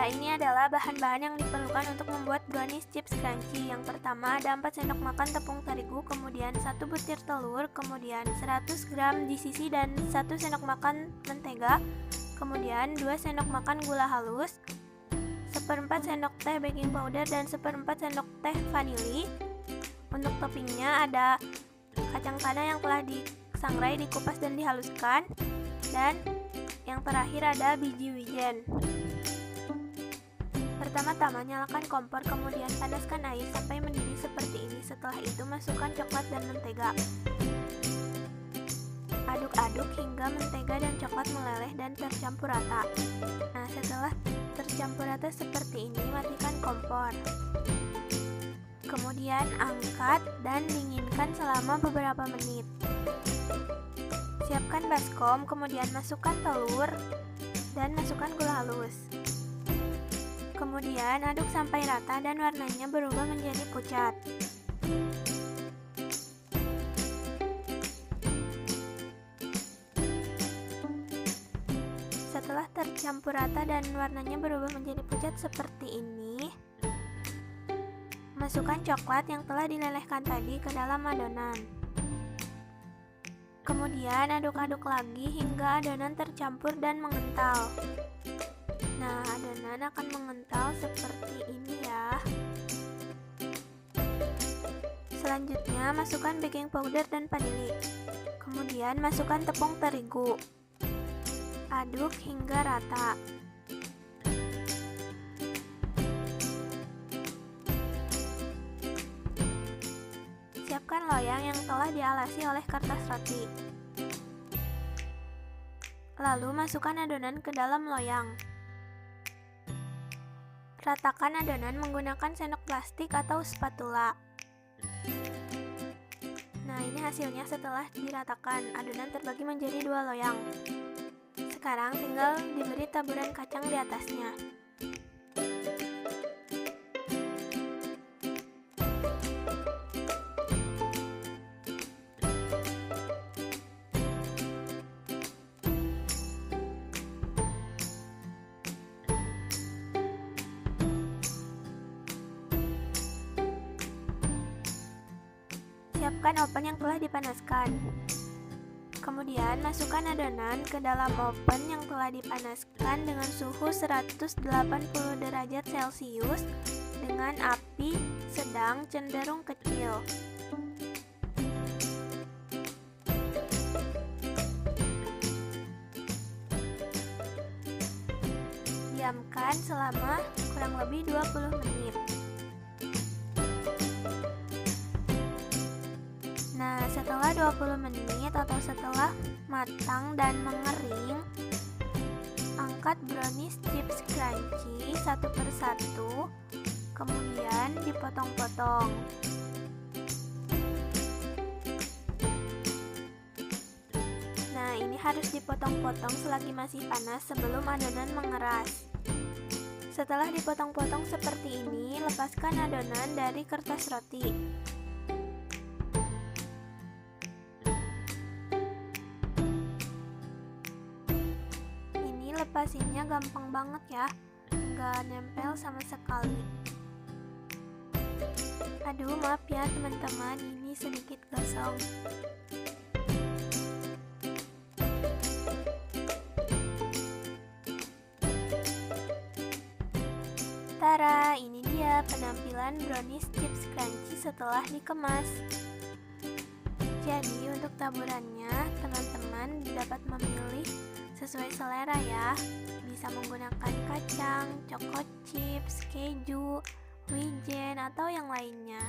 Ya, ini adalah bahan-bahan yang diperlukan untuk membuat brownies chips crunchy. Yang pertama ada 4 sendok makan tepung terigu, kemudian 1 butir telur, kemudian 100 gram GCC dan 1 sendok makan mentega, kemudian 2 sendok makan gula halus, 1/4 sendok teh baking powder dan 1/4 sendok teh vanili. Untuk toppingnya ada kacang tanah yang telah disangrai, dikupas dan dihaluskan, dan yang terakhir ada biji wijen. Pertama-tama nyalakan kompor, kemudian panaskan air sampai mendidih seperti ini. Setelah itu masukkan coklat dan mentega. Aduk-aduk hingga mentega dan coklat meleleh dan tercampur rata. Nah, setelah tercampur rata seperti ini, matikan kompor. Kemudian angkat dan dinginkan selama beberapa menit. Siapkan baskom, kemudian masukkan telur dan masukkan gula halus. Kemudian aduk sampai rata dan warnanya berubah menjadi pucat. Setelah tercampur rata dan warnanya berubah menjadi pucat seperti ini, masukkan coklat yang telah dilelehkan tadi ke dalam adonan. Kemudian aduk-aduk lagi hingga adonan tercampur dan mengental. Nah, adonan akan mengental seperti ini ya. Selanjutnya, masukkan baking powder dan vanili. Kemudian masukkan tepung terigu. Aduk hingga rata. Siapkan loyang yang telah dialasi oleh kertas roti. Lalu masukkan adonan ke dalam loyang. Ratakan adonan menggunakan sendok plastik atau spatula. Nah, ini hasilnya setelah diratakan. Adonan terbagi menjadi 2 loyang. Sekarang tinggal diberi taburan kacang di atasnya. Siapkan oven yang telah dipanaskan. Kemudian masukkan adonan ke dalam oven yang telah dipanaskan dengan suhu 180 derajat Celcius dengan api sedang cenderung kecil. Diamkan selama kurang lebih 20 menit. Nah, setelah 20 menit atau setelah matang dan mengering, angkat brownies chips crunchy satu persatu, kemudian dipotong-potong. Nah, ini harus dipotong-potong selagi masih panas sebelum adonan mengeras. Setelah dipotong-potong seperti ini, lepaskan adonan dari kertas roti. Lepasinnya gampang banget ya, nggak nempel sama sekali. Aduh, maaf ya teman-teman, ini sedikit gosong. Tara, ini dia penampilan brownies chips crunchy setelah dikemas. Jadi untuk taburannya, teman-teman dapat memilih sesuai selera ya. Bisa menggunakan kacang, choco chips, keju, wijen, atau yang lainnya.